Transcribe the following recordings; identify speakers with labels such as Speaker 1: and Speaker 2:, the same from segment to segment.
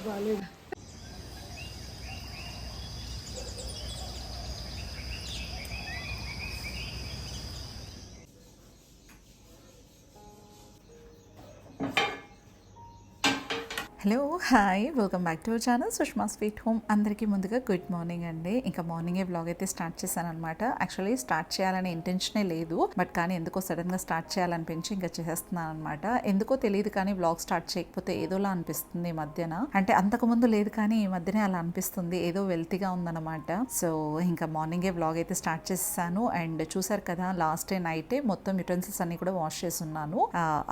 Speaker 1: బాలేదు.
Speaker 2: Hello hi welcome back to our channel Sushma sweet home. అందరికీ ముందుగా గుడ్ మార్నింగ్ అండి. ఇంకా మార్నింగే వ్లాగ్ అయితే స్టార్ట్ చేశాను అనమాట. యాక్చువల్లీ స్టార్ట్ చేయాలనే ఇంటెన్షనే లేదు, బట్ కానీ ఎందుకో సడన్గా స్టార్ట్ చేయాలనిపించి ఇంకా చేసేస్తున్నాను అనమాట. ఎందుకో తెలియదు కానీ వ్లాగ్ స్టార్ట్ చేయకపోతే ఏదోలా అనిపిస్తుంది ఈ మధ్యన. అంటే అంతకుముందు లేదు కానీ ఈ మధ్యనే అలా అనిపిస్తుంది, ఏదో వెల్తీగా ఉందన్నమాట. సో ఇంకా మార్నింగే వ్లాగ్ అయితే స్టార్ట్ చేసేసాను. అండ్ చూసారు కదా, లాస్ట్ డే నైటే మొత్తం యుటెన్సిల్స్ అన్ని కూడా వాష్ చేస్తున్నాను.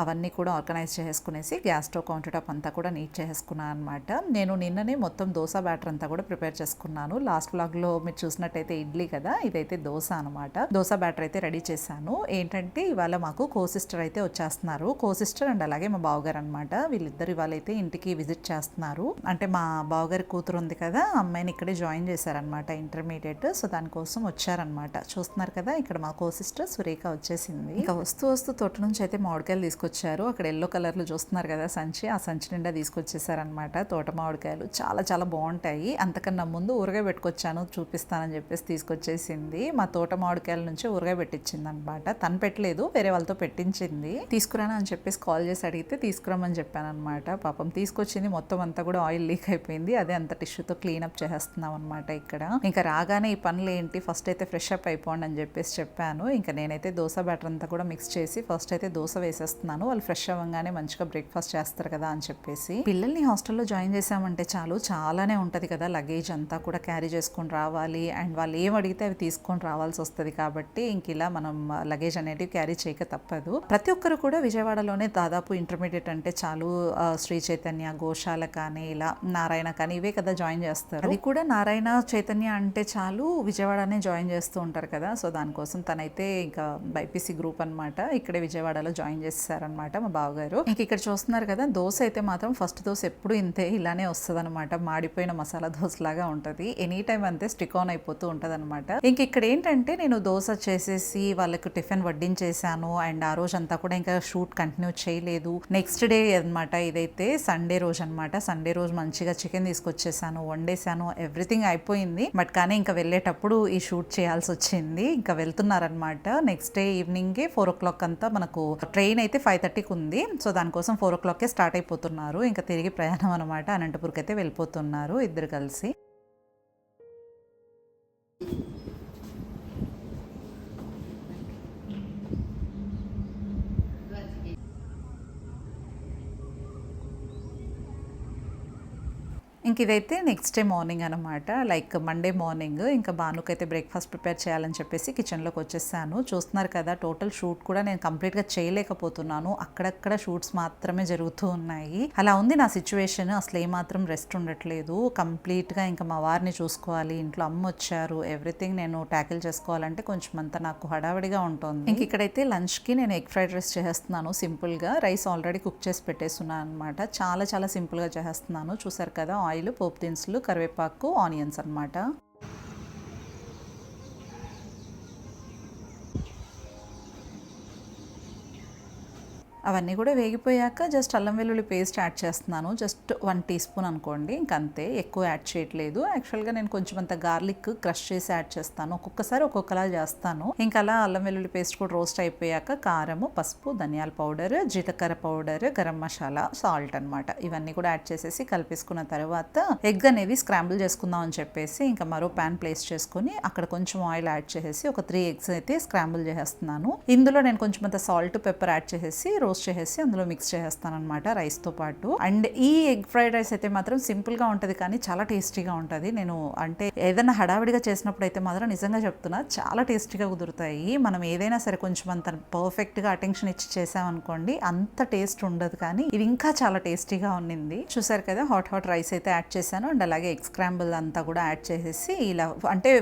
Speaker 2: అవన్నీ కూడా ఆర్గనైజ్ చేసుకునేసి గ్యాస్ స్టవ్ కౌంటర్ టాప్ అంతా కూడా నీట్ చేసుకున్నాను అనమాట. నేను నిన్ననే మొత్తం దోశ బ్యాటర్ అంతా కూడా ప్రిపేర్ చేసుకున్నాను. లాస్ట్ వ్లాగ్ లో మీరు చూసినట్టయితే ఇడ్లీ కదా, ఇదైతే దోశ అనమాట. దోశ బ్యాటర్ అయితే రెడీ చేశాను. ఏంటంటే ఇవాళ మాకు కో సిస్టర్ అయితే వచ్చేస్తున్నారు. కో సిస్టర్ అండ్ అలాగే మా బావగారు అనమాట. వీళ్ళిద్దరు ఇవాళ అయితే ఇంటికి విజిట్ చేస్తున్నారు. అంటే మా బావగారి కూతురు ఉంది కదా, అమ్మాయిని ఇక్కడే జాయిన్ చేశారనమాట, ఇంటర్మీడియట్. సో దానికోసం వచ్చారనమాట. చూస్తున్నారు కదా, ఇక్కడ మా కో సిస్టర్ సురేఖ వచ్చేసింది. ఇంకా వస్తూ వస్తూ తోట నుంచి అయితే మామిడికాయలు తీసుకొచ్చారు. అక్కడ ఎల్లో కలర్ లో చూస్తున్నారు కదా సంచి, ఆ సంచి నిండా తీసుకొచ్చేసారనమాట తోట మామిడికాయలు. చాలా చాలా బాగుంటాయి. అంతకన్నా ముందు ఊరగాయ పెట్టుకొచ్చాను, చూపిస్తానని చెప్పేసి తీసుకొచ్చేసింది. మా తోట మామిడికాయల నుంచి ఊరగాయ పెట్టించింది అనమాట. తను పెట్టలేదు, వేరే వాళ్ళతో పెట్టించింది. తీసుకురాను అని చెప్పేసి కాల్ చేసి అడిగితే తీసుకురామని చెప్పాను అనమాట. పాపం తీసుకొచ్చింది, మొత్తం అంతా కూడా ఆయిల్ లీక్ అయిపోయింది. అదే అంత టిష్యూతో క్లీన్ అప్ చేస్తున్నాం అనమాట ఇక్కడ. ఇంకా రాగానే ఈ పనులు ఏంటి, ఫస్ట్ అయితే ఫ్రెష్ అప్ అయిపోండి అని చెప్పేసి చెప్పాను. ఇంకా నేనైతే దోశ బ్యాటర్ అంతా కూడా మిక్స్ చేసి ఫస్ట్ అయితే దోశ వేసేస్తున్నాను. వాళ్ళు ఫ్రెష్ అవ్వగానే మంచిగా బ్రేక్ఫాస్ట్ చేస్తారు కదా అని చెప్పేసి. పిల్లల్ని హాస్టల్లో జాయిన్ చేసామంటే చాలు, చాలానే ఉంటుంది కదా, లగేజ్ అంతా కూడా క్యారీ చేసుకొని రావాలి. అండ్ వాళ్ళు ఏం అడిగితే అవి తీసుకొని రావాల్సి వస్తుంది. కాబట్టి ఇంక ఇలా మనం లగేజ్ అనేది క్యారీ చేయక తప్పదు. ప్రతి ఒక్కరు కూడా విజయవాడలోనే దాదాపు ఇంటర్మీడియట్ అంటే చాలు శ్రీ చైతన్య, గోశాల కానీ ఇలా నారాయణ కానీ ఇవే కదా జాయిన్ చేస్తారు. అది కూడా నారాయణ చైతన్య అంటే చాలు విజయవాడనే జాయిన్ చేస్తూ ఉంటారు కదా. సో దానికోసం తనైతే ఇంకా బైపీసీ గ్రూప్ అనమాట, ఇక్కడే విజయవాడలో జాయిన్ చేస్తారనమాట మా బావగారు. ఇంక ఇక్కడ చూస్తున్నారు కదా, దోశ అయితే మాత్రం ఫస్ట్ దోశ ఎప్పుడు ఇంతే ఇలానే వస్తుంది అనమాట. మాడిపోయిన మసాలా దోశ లాగా ఉంటుంది. ఎనీ టైం అంతే స్టిక్ ఆన్ అయిపోతూ ఉంటుంది అనమాట. ఇంక ఇక్కడ ఏంటంటే నేను దోశ చేసేసి వాళ్ళకి టిఫిన్ వడ్డించేసాను. అండ్ ఆ రోజు అంతా కూడా ఇంకా షూట్ కంటిన్యూ చేయలేదు. నెక్స్ట్ డే అనమాట, ఇదైతే సండే రోజు అనమాట. సండే రోజు మంచిగా చికెన్ తీసుకొచ్చేసాను, వండేసాను, ఎవ్రీథింగ్ అయిపోయింది. బట్ కానీ ఇంకా వెళ్ళేటప్పుడు ఈ షూట్ చేయాల్సి వచ్చింది. ఇంకా వెళ్తున్నారనమాట. నెక్స్ట్ డే ఈవినింగే 4 o'clock అంతా మనకు ట్రైన్ అయితే 5:30కి ఉంది. సో దానికోసం 4 o'clockకే స్టార్ట్ అయిపోతున్నారు. ఇంకా తిరిగి ప్రయాణం అనమాట. అనంతపూర్కి అయితే వెళ్ళిపోతున్నారు ఇద్దరు కలిసి. ఇంక ఇదైతే నెక్స్ట్ డే మార్నింగ్ అనమాట, లైక్ మండే మార్నింగ్. ఇంకా భానుకైతే బ్రేక్ఫాస్ట్ ప్రిపేర్ చేయాలని చెప్పేసి కిచెన్లోకి వచ్చేసాను. చూస్తున్నారు కదా, టోటల్ షూట్ కూడా నేను కంప్లీట్గా చేయలేకపోతున్నాను. అక్కడక్కడ షూట్స్ మాత్రమే జరుగుతూ ఉన్నాయి. అలా ఉంది నా సిచ్యువేషన్. అసలు ఏమాత్రం రెస్ట్ ఉండట్లేదు. కంప్లీట్గా ఇంకా మా వారిని చూసుకోవాలి, ఇంట్లో అమ్మ వచ్చారు, ఎవ్రీథింగ్ నేను ట్యాకిల్ చేసుకోవాలంటే కొంచెం అంతా నాకు హడావిడిగా ఉంటుంది. ఇంక ఇక్కడైతే లంచ్కి నేను ఎగ్ ఫ్రైడ్ రైస్ చేస్తున్నాను సింపుల్గా. రైస్ ఆల్రెడీ కుక్ చేసి పెట్టేస్తున్నాను అనమాట. చాలా చాలా సింపుల్గా చేస్తున్నాను. చూసారు కదా, ఆయిల్, పోపు దినుసులు, కరివేపాకు, ఆనియన్స్ అన్నమాట. అవన్నీ కూడా వేగిపోయాక జస్ట్ అల్లం వెల్లుల్లి పేస్ట్ యాడ్ చేస్తున్నాను. జస్ట్ 1 teaspoon అనుకోండి, ఇంకంతే, ఎక్కువ యాడ్ చేయట్లేదు. యాక్చువల్గా నేను కొంచెం అంత గార్లిక్ క్రష్ చేసి యాడ్ చేస్తాను. ఒక్కొక్కసారి ఒక్కొక్కలా చేస్తాను. ఇంకా అలా అల్లం వెల్లుల్లి పేస్ట్ కూడా రోస్ట్ అయిపోయాక కారము, పసుపు, ధనియాల పౌడర్, జీలకర్ర పౌడర్, గరం మసాలా, సాల్ట్ అనమాట, ఇవన్నీ కూడా యాడ్ చేసేసి కలిపేసుకున్న తర్వాత ఎగ్ అనేది స్క్రాంబుల్ చేసుకుందాం అని చెప్పేసి ఇంకా మరో ప్యాన్ ప్లేస్ చేసుకుని అక్కడ కొంచెం ఆయిల్ యాడ్ చేసేసి ఒక 3 eggs అయితే స్క్రాంబుల్ చేసేస్తున్నాను. ఇందులో నేను కొంచెం అంత సాల్ట్, పెప్పర్ యాడ్ చేసేసి రోస్ట్ చేసేసి అందులో మిక్స్ చేసేస్తాను అనమాట రైస్తో పాటు. అండ్ ఈ ఎగ్ ఫ్రైడ్ రైస్ అయితే మాత్రం సింపుల్గా ఉంటుంది కానీ చాలా టేస్టీగా ఉంటుంది. నేను అంటే ఏదైనా హడావిడిగా చేసినప్పుడు అయితే మాత్రం నిజంగా చెప్తున్నా చాలా టేస్టీగా కుదురుతాయి. మనం ఏదైనా సరే కొంచెం అంత పర్ఫెక్ట్గా అటెన్షన్ ఇచ్చి చేసామనుకోండి అంత టేస్ట్ ఉండదు, కానీ ఇది ఇంకా చాలా టేస్టీగా ఉండింది. చూసారు కదా, హాట్ రైస్ అయితే యాడ్ చేశాను. అండ్ అలాగే ఎగ్ స్క్రాంబుల్ అంతా కూడా యాడ్ చేసేసి ఇలా అంటే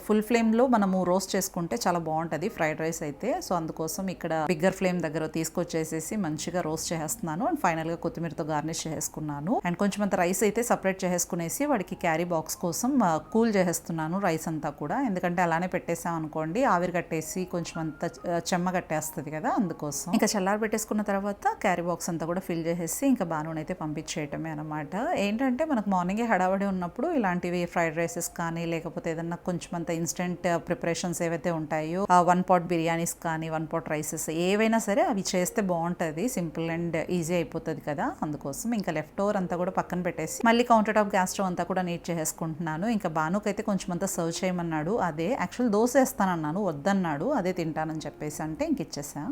Speaker 2: ఫుల్ ఫ్లేమ్లో మనము రోస్ట్ చేసుకుంటే చాలా బాగుంటుంది ఫ్రైడ్ రైస్ అయితే. సో అందుకోసం ఇక్కడ బిగ్గర్ ఫ్లేమ్ దగ్గర తీసుకొచ్చి తీసుకొచ్చేసేసి మంచిగా రోస్ట్ చేసేస్తున్నాను. అండ్ ఫైనల్గా కొత్తిమీరతో గార్నిష్ చేసుకున్నాను. అండ్ కొంచెం అంత రైస్ అయితే సపరేట్ చేసుకునేసి వాడికి క్యారీ బాక్స్ కోసం కూల్ చేసేస్తున్నాను రైస్ అంతా కూడా. ఎందుకంటే అలానే పెట్టేసాం అనుకోండి ఆవిరి కట్టేసి కొంచెం అంత చెమ్మ కట్టేస్తుంది కదా, అందుకోసం. ఇంకా చల్లారి పెట్టేసుకున్న తర్వాత క్యారీ బాక్స్ అంతా కూడా ఫిల్ చేసేసి ఇంకా బానునైతే పంపించేయటమే అనమాట. ఏంటంటే మనకు మార్నింగే హడావడి ఉన్నప్పుడు ఇలాంటివి ఫ్రైడ్ రైసెస్ కానీ లేకపోతే ఏదన్నా కొంచెం అంత ఇన్స్టెంట్ ప్రిపరేషన్స్ ఏవైతే ఉంటాయో 1 pot బిర్యానీస్ కానీ 1 pot రైసెస్ ఏవైనా సరే అవి చేస్తే బాగుంటుంది. సింపుల్ అండ్ ఈజీ అయిపోతుంది కదా, అందుకోసం ఇంకా లెఫ్ట్ ఓవర్ అంతా కూడా పక్కన పెట్టేసి మళ్ళీ కౌంటర్ టాప్ గ్యాస్ స్టవ్ అంతా కూడా నీట్ చేసుకుంటున్నాను. ఇంకా బానుకైతే కొంచెం అంతా సర్వ్ చేయమన్నాడు. అదే యాక్చువల్ దోశ వేస్తానన్నాను, వద్దన్నాడు. అదే తింటానని చెప్పేసి అంటే ఇంక ఇచ్చేసా.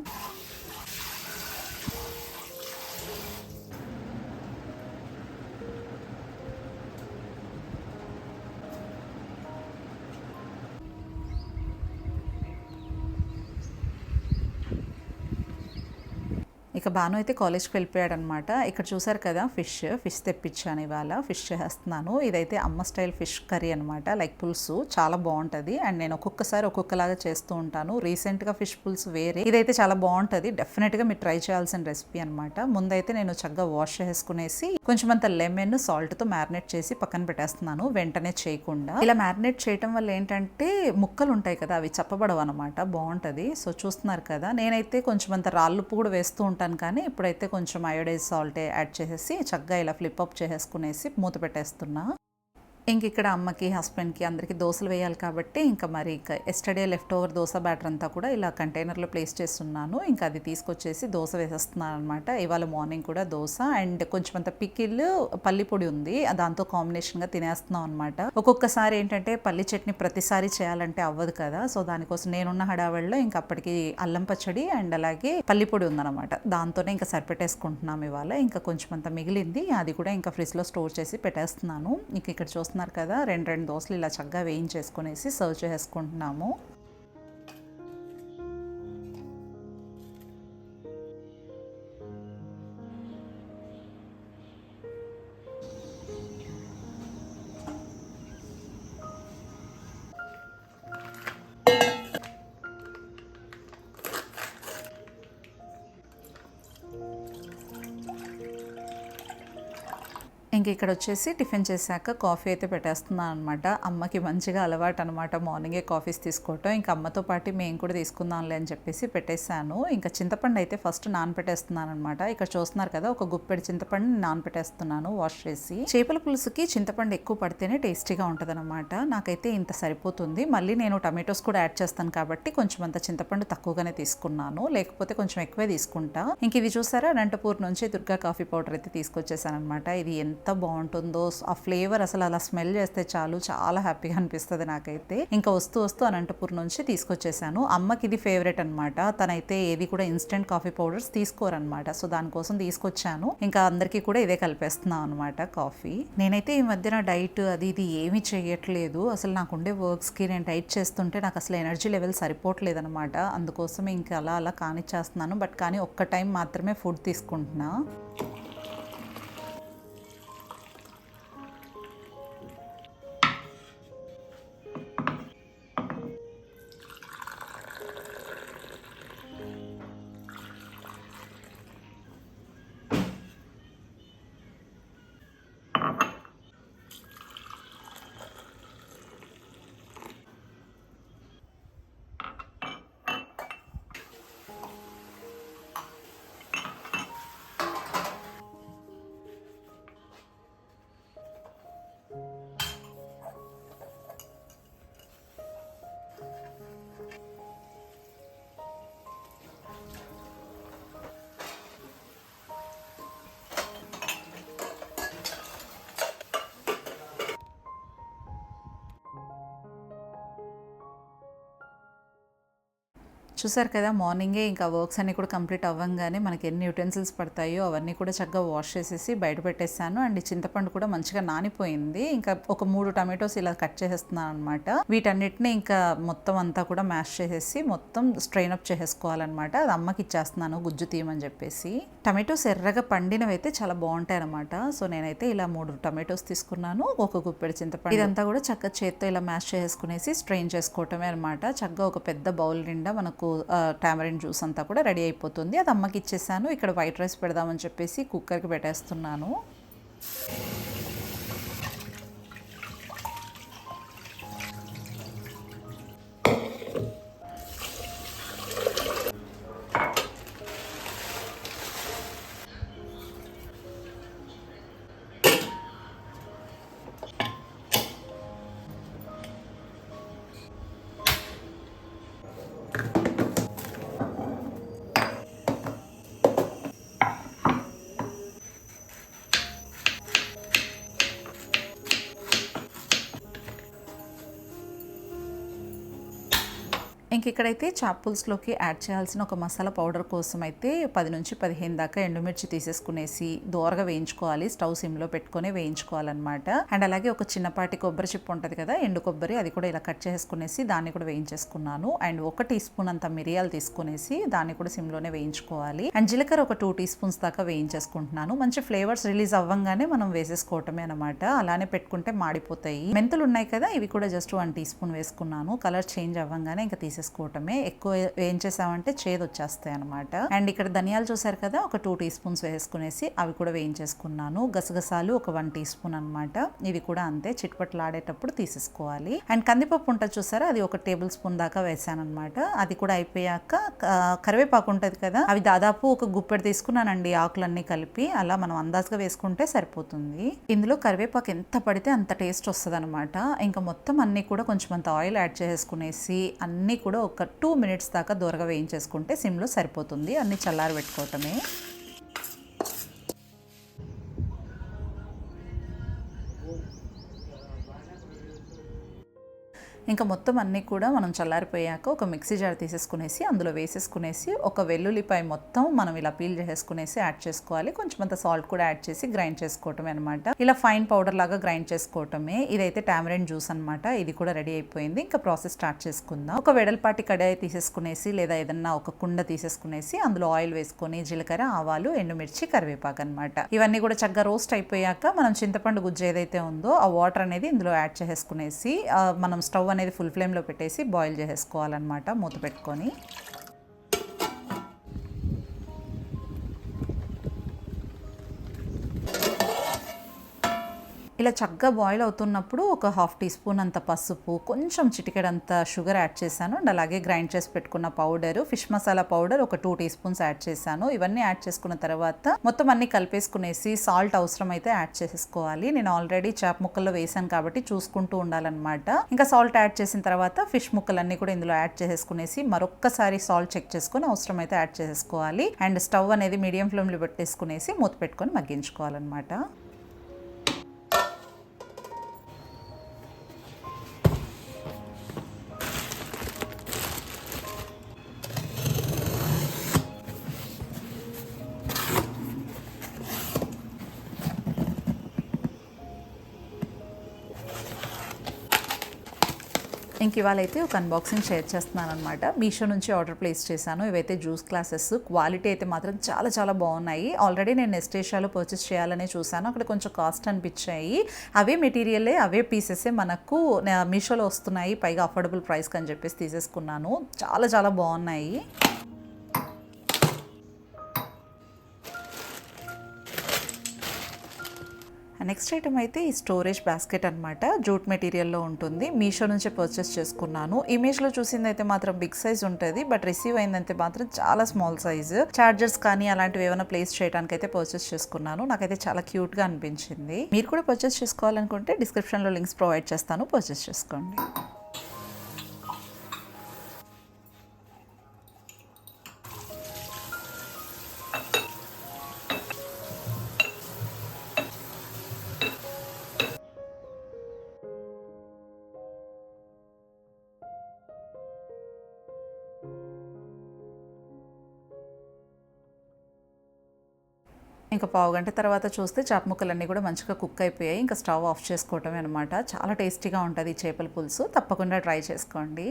Speaker 2: ఇక బాను అయితే కాలేజ్కి వెళ్ళిపోయాడు అనమాట. ఇక్కడ చూసారు కదా ఫిష్ తెప్పించాను, ఇవాళ ఫిష్ చేస్తున్నాను. ఇదైతే అమ్మ స్టైల్ ఫిష్ కర్రీ అనమాట, లైక్ పులుసు చాలా బాగుంటుంది. అండ్ నేను ఒక్కొక్కసారి ఒక్కొక్కలాగా చేస్తూ ఉంటాను. రీసెంట్గా ఫిష్ పులుసు వేరే, ఇదైతే చాలా బాగుంటుంది. డెఫినెట్గా మీరు ట్రై చేయాల్సిన రెసిపీ అనమాట. ముందైతే నేను చక్కగా వాష్ చేసుకునేసి కొంచెం అంత లెమన్ సాల్ట్తో మ్యారినేట్ చేసి పక్కన పెట్టేస్తున్నాను, వెంటనే చేయకుండా. ఇలా మ్యారినేట్ చేయడం వల్ల ఏంటంటే ముక్కలు ఉంటాయి కదా అవి చప్పబడవు అనమాట, బాగుంటుంది. సో చూస్తున్నారు కదా, నేనైతే కొంచెం అంత రాళ్ళుప్పు కూడా వేస్తూ ఉంటాను, కానీ ఇప్పుడైతే కొంచెం అయోడైజ్ సాల్ట్ యాడ్ చేసేసి చక్కగా ఇలా ఫ్లిప్ అప్ చేసేసుకునేసి మూత పెట్టేస్తున్నా. ఇంక ఇక్కడ అమ్మకి హస్బెండ్కి అందరికీ దోశలు వేయాలి కాబట్టి ఇంకా మరి ఇక yesterday left over dosa batter అంతా కూడా ఇలా కంటైనర్లో ప్లేస్ చేస్తున్నాను. ఇంకా అది తీసుకొచ్చేసి దోశ వేసేస్తున్నాను అనమాట. ఇవాళ మార్నింగ్ కూడా దోశ అండ్ కొంచెం అంత పికిల్ పల్లి పొడి ఉంది, దాంతో కాంబినేషన్గా తినేస్తున్నాం అనమాట. ఒక్కొక్కసారి ఏంటంటే పల్లి చట్నీ ప్రతిసారి చేయాలంటే అవ్వదు కదా, సో దానికోసం నేనున్న హడావిడిలో ఇంకా అప్పటికి అల్లం పచ్చడి అండ్ అలాగే పల్లి పొడి ఉందన్నమాట, దాంతోనే ఇంకా సరిపెట్టేసుకుంటున్నాం ఇవాళ. ఇంకా కొంచెం అంత మిగిలింది, అది కూడా ఇంకా ఫ్రిడ్జ్లో స్టోర్ చేసి పెట్టేస్తున్నాను. ఇంక ఇక్కడ చూస్తున్నారు కదా, రెండు దోశలు ఇలా చక్కగా వేయించేసుకునేసి సర్వ్ చేసుకుంటున్నాము. ఇంక ఇక్కడ వచ్చేసి టిఫిన్ చేశాక కాఫీ అయితే పెట్టేస్తున్నాను అనమాట. అమ్మకి మంచిగా అలవాటు అనమాట మార్నింగే కాఫీస్ తీసుకోవటం. ఇంకా అమ్మతో పాటు మేము కూడా తీసుకుందాంలే అని చెప్పేసి పెట్టేశాను. ఇంకా చింతపండు అయితే ఫస్ట్ నానపెట్టేస్తున్నాను అనమాట. ఇక్కడ చూస్తున్నారు కదా, ఒక గుప్పెడు చింతపండు నానపెట్టేస్తున్నాను వాష్ చేసి. చేపల పులుసుకి చింతపండు ఎక్కువ పడితేనే టేస్టీగా ఉంటుంది అనమాట. నాకైతే ఇంత సరిపోతుంది. మళ్ళీ నేను టమాటోస్ కూడా యాడ్ చేస్తాను కాబట్టి కొంచెం అంత చింతపండు తక్కువగానే తీసుకున్నాను, లేకపోతే కొంచెం ఎక్కువే తీసుకుంటా. ఇంక ఇది చూసారా, అనంతపూర్ నుంచి దుర్గా కాఫీ పౌడర్ అయితే తీసుకొచ్చేసాను అనమాట. ఇది ఎంత బాగుంటుందో, ఆ ఫ్లేవర్ అసలు అలా స్మెల్ చేస్తే చాలు చాలా హ్యాపీగా అనిపిస్తుంది నాకైతే. ఇంకా వస్తూ అనంతపూర్ నుంచి తీసుకొచ్చేసాను. అమ్మకి ఇది ఫేవరెట్ అనమాట, తనైతే ఏది కూడా ఇన్స్టెంట్ కాఫీ పౌడర్స్ తీసుకోరనమాట, సో దానికోసం తీసుకొచ్చాను. ఇంకా అందరికీ కూడా ఇదే కలిపేస్తున్నాం అనమాట కాఫీ. నేనైతే ఈ మధ్యన డైట్ అది ఇది ఏమీ చేయట్లేదు. అసలు నాకుండే వర్క్స్కి నేను డైట్ చేస్తుంటే నాకు అసలు ఎనర్జీ లెవెల్ సరిపోవట్లేదు అనమాట. అందుకోసం ఇంకా అలా కానిచ్చేస్తున్నాను. బట్ కానీ ఒక్క టైం మాత్రమే ఫుడ్ తీసుకుంటున్నా. చూసారు కదా, మార్నింగే ఇంకా వర్క్స్ అన్నీ కూడా కంప్లీట్ అవ్వంగానే మనకి ఎన్ని యూటెన్సిల్స్ పడతాయో అవన్నీ కూడా చక్కగా వాష్ చేసేసి బయట పెట్టేశాను. అండ్ చింతపండు కూడా మంచిగా నానిపోయింది. ఇంకా ఒక 3 టమాటోస్ ఇలా కట్ చేసేస్తున్నాను అనమాట. వీటన్నిటిని ఇంకా మొత్తం అంతా కూడా మ్యాష్ చేసేసి మొత్తం స్ట్రెయిన్ అప్ చేసేసుకోవాలన్నమాట. అది అమ్మకి ఇచ్చేస్తున్నాను గుజ్జు తీయమని చెప్పేసి. టమాటోస్ ఎర్రగా పండినవి అయితే చాలా బాగుంటాయి అనమాట. సో నేనైతే ఇలా 3 టమాటోస్ తీసుకున్నాను, ఒక గుప్పెడు చింతపండు. ఇదంతా కూడా చక్కగా చేత్తో ఇలా మ్యాష్ చేసుకునేసి స్ట్రెయిన్ చేసుకోవటమే అనమాట. చక్కగా ఒక పెద్ద బౌల్ నిండా మనకు టామరిన్ జ్యూస్ అంతా కూడా రెడీ అయిపోతుంది. అది అమ్మకి ఇచ్చేసాను. ఇక్కడ వైట్ రైస్ పెడదామని చెప్పేసి కుక్కర్కి పెట్టేస్తున్నాను. ఇంక ఇక్కడైతే చాప్ పులుసులోకి యాడ్ చేయాల్సిన ఒక మసాలా పౌడర్ కోసం అయితే 10 నుంచి 15 దాకా ఎండుమిర్చి తీసేసుకునేసి దోరగా వేయించుకోవాలి. స్టవ్ సిమ్లో పెట్టుకొని వేయించుకోవాలన్నమాట. అండ్ అలాగే ఒక చిన్నపాటి కొబ్బరి చిప్పు ఉంటుంది కదా, ఎండు కొబ్బరి, అది కూడా ఇలా కట్ చేసుకునేసి దాన్ని కూడా వేయించేసుకున్నాను. అండ్ 1 టీ స్పూన్ అంత మిరియాలు తీసుకునేసి దాన్ని కూడా సిమ్లోనే వేయించుకోవాలి. అండ్ జీలకర్ర ఒక 2 టీ స్పూన్స్ దాకా వేయించేసుకుంటున్నాను. మంచి ఫ్లేవర్స్ రిలీజ్ అవ్వంగానే మనం వేసేసుకోవటమే అనమాట. అలానే పెట్టుకుంటే మాడిపోతాయి. మెంతులు ఉన్నాయి కదా, ఇవి కూడా జస్ట్ 1 టీ స్పూన్ వేసుకున్నాను. కలర్ చేంజ్ అవ్వంగానే ఇంకా తీసేసుకోవటమే. ఎక్కువ వేయించేసామంటే చేదు వచ్చేస్తాయి అనమాట. అండ్ ఇక్కడ ధనియాలు చూసారు కదా, ఒక 2 టీ స్పూన్స్ వేసుకునేసి అవి కూడా వేయించేసుకున్నాను. గసగసాలు ఒక 1 టీ స్పూన్ అనమాట. ఇవి కూడా అంతే చిట్పట్లాడేటప్పుడు తీసేసుకోవాలి. అండ్ కందిపప్పు ఉంటుంది చూసారా, అది 1 టేబుల్ స్పూన్ దాకా వేసాను అనమాట. అది కూడా అయిపోయాక కరివేపాకు ఉంటుంది కదా, అవి దాదాపు ఒక గుప్పెడు తీసుకున్నానండి, ఆకులన్నీ కలిపి. అలా మనం అందాజుగా వేసుకుంటే సరిపోతుంది. ఇందులో కరివేపాకు ఎంత పడితే అంత టేస్ట్ వస్తుంది అనమాట. ఇంకా మొత్తం అన్ని కూడా కొంచెం అంత ఆయిల్ యాడ్ చేసుకునేసి అన్నీ కూడా ఒక 2 మినిట్స్ దాకా దూరగా వేయించేసుకుంటే సిమ్లో సరిపోతుంది. అన్ని చల్లారి పెట్టుకోవటమే. ఇంకా మొత్తం అన్నీ కూడా మనం చల్లారిపోయాక ఒక మిక్సీ జార్ తీసేసుకునేసి అందులో వేసేసుకునేసి ఒక వెల్లుల్లిపాయ మొత్తం మనం ఇలా పీల్ చేసేసుకునేసి యాడ్ చేసుకోవాలి. కొంచెం అంత సాల్ట్ కూడా యాడ్ చేసి గ్రైండ్ చేసుకోవటమే అనమాట. ఇలా ఫైన్ పౌడర్ లాగా గ్రైండ్ చేసుకోవటమే. ఇదైతే టామరిన్ జ్యూస్ అనమాట. ఇది కూడా రెడీ అయిపోయింది. ఇంకా ప్రాసెస్ స్టార్ట్ చేసుకుందాం. ఒక వెడల్పాటి కడాయి తీసేసుకునేసి లేదా ఏదన్నా ఒక కుండ తీసేసుకునేసి అందులో ఆయిల్ వేసుకొని జీలకర్ర, ఆవాలు, ఎండుమిర్చి, కరివేపాకు అనమాట. ఇవన్నీ కూడా చక్కగా రోస్ట్ అయిపోయాక మనం చింతపండు గుజ్జు ఏదైతే ఉందో ఆ వాటర్ అనేది ఇందులో యాడ్ చేసేసుకునేసి మనం స్టవ్ అనేది ఫుల్ ఫ్లేమ్లో పెట్టేసి బాయిల్ చేసేసుకోవాలన్నమాట, మూత పెట్టుకొని. ఇలా చక్కగా బాయిల్ అవుతున్నప్పుడు ఒక 1/2 టీ స్పూన్ అంత పసుపు, కొంచెం చిటికెడంత షుగర్ యాడ్ చేశాను. అండ్ అలాగే గ్రైండ్ చేసి పెట్టుకున్న పౌడర్, ఫిష్ మసాలా పౌడర్ ఒక 2 టీ స్పూన్స్ యాడ్ చేశాను. ఇవన్నీ యాడ్ చేసుకున్న తర్వాత మొత్తం అన్ని కలిపేసుకునేసి సాల్ట్ అవసరం అయితే యాడ్ చేసేసుకోవాలి. నేను ఆల్రెడీ చేప ముక్కల్లో వేసాను కాబట్టి చూసుకుంటూ ఉండాలన్నమాట. ఇంకా సాల్ట్ యాడ్ చేసిన తర్వాత ఫిష్ ముక్కలన్నీ కూడా ఇందులో యాడ్ చేసేసుకునేసి మరొక్కసారి సాల్ట్ చెక్ చేసుకుని అవసరం అయితే యాడ్ చేసేసుకోవాలి. అండ్ స్టవ్ అనేది మీడియం ఫ్లేమ్లో పెట్టేసుకునేసి మూత పెట్టుకొని మగ్గించుకోవాలన్నమాట. ఇంక ఇవాళ అయితే ఒక అన్బాక్సింగ్ షేర్ చేస్తున్నాను అనమాట. మీషో నుంచి ఆర్డర్ ప్లేస్ చేశాను. ఇవైతే జ్యూస్ గ్లాసెస్, క్వాలిటీ అయితే మాత్రం చాలా చాలా బాగున్నాయి. ఆల్రెడీ నేను నెస్టేషియాలో పర్చేస్ చేయాలని చూశాను, అక్కడ కొంచెం కాస్ట్ అనిపించాయి. అవే మెటీరియలే, అవే పీసెసే మనకు మీషోలో వస్తున్నాయి, పైగా అఫోర్డబుల్ ప్రైస్కి అని చెప్పేసి తీసేసుకున్నాను. చాలా చాలా బాగున్నాయి. నెక్స్ట్ ఐటమ్ అయితే ఈ స్టోరేజ్ బాస్కెట్ అనమాట. జూట్ మెటీరియల్లో ఉంటుంది. మీషో నుంచే పర్చేస్ చేసుకున్నాను. ఇమేజ్లో చూసింది అయితే మాత్రం బిగ్ సైజ్ ఉంటుంది, బట్ రిసీవ్ అయిందంటే మాత్రం చాలా స్మాల్ సైజు. చార్జర్స్ కానీ అలాంటివి ఏమైనా ప్లేస్ చేయడానికి అయితే పర్చేస్ చేసుకున్నాను. నాకైతే చాలా క్యూట్గా అనిపించింది. మీరు కూడా పర్చేస్ చేసుకోవాలనుకుంటే డిస్క్రిప్షన్లో లింక్స్ ప్రొవైడ్ చేస్తాను, పర్చేస్ చేసుకోండి. ఇంకా పావుగంట తర్వాత చూస్తే చేప ముక్కలన్నీ కూడా మంచిగా కుక్ అయిపోయాయి. ఇంకా స్టవ్ ఆఫ్ చేసుకోవటమే అనమాట. చాలా టేస్టీగా ఉంటుంది చేపల పులుసు, తప్పకుండా ట్రై చేసుకోండి.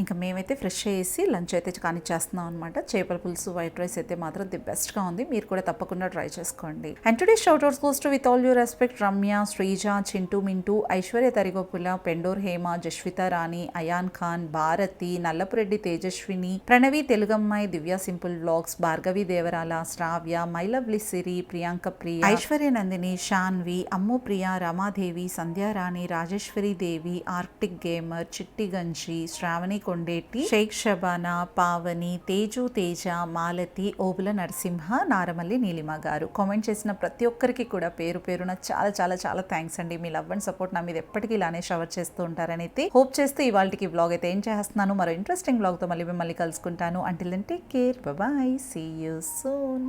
Speaker 2: ఇంకా మేమైతే ఫ్రెష్ చేసి లంచ్ అయితే కానిచ్చేస్తున్నాం అనమాట. చేపల పులుసు వైట్ రైస్ అయితే మాత్రం ది బెస్ట్గా ఉంది. మీరు కూడా తప్పకుండా ట్రై చేసుకోండి. And today shout outs goes to with all your respect Ramya, Sreeja, Chintu Mintu, Aishwarya Tarigoppula, Pendor Hema, Jaswitha Rani, Ayaan Khan, Bharathi, Nallapureddy Tejaswini, Pranavi Telugammayi, Divya simple vlogs, Bhargavi Devarala, Shravya, my lovely Siri, Priyanka Priya, Aishwarya Nandini, Shanvi, Ammu Priya, Ramadevi, Sandhyarani, Rajeswari Devi, arctic gamer, Chitti Ganji, Shravani Kondeti, Sheikh Shabana, Pavani, Teju Teja, Malathi, Obula Narasimha, Naramalli Neelima గారు. కామెంట్ చేసిన ప్రతి ఒక్కరికి కూడా పేరు పేరున చాలా చాలా చాలా థ్యాంక్స్ అండి. మీ లవ్ అండ్ సపోర్ట్ నా మీద ఎప్పటికీ ఇలానే షవర్ చేస్తూ ఉంటారని అయితే హోప్ చేస్తూ ఇవాళకి వ్లాగ్ అయితే ఏం చేస్తున్నాను. మరో ఇంట్రెస్టింగ్ వ్లాగ్తో మళ్ళీ మిమ్మల్ని కలుసుకుంటాను. Until then take care, bye, see you soon.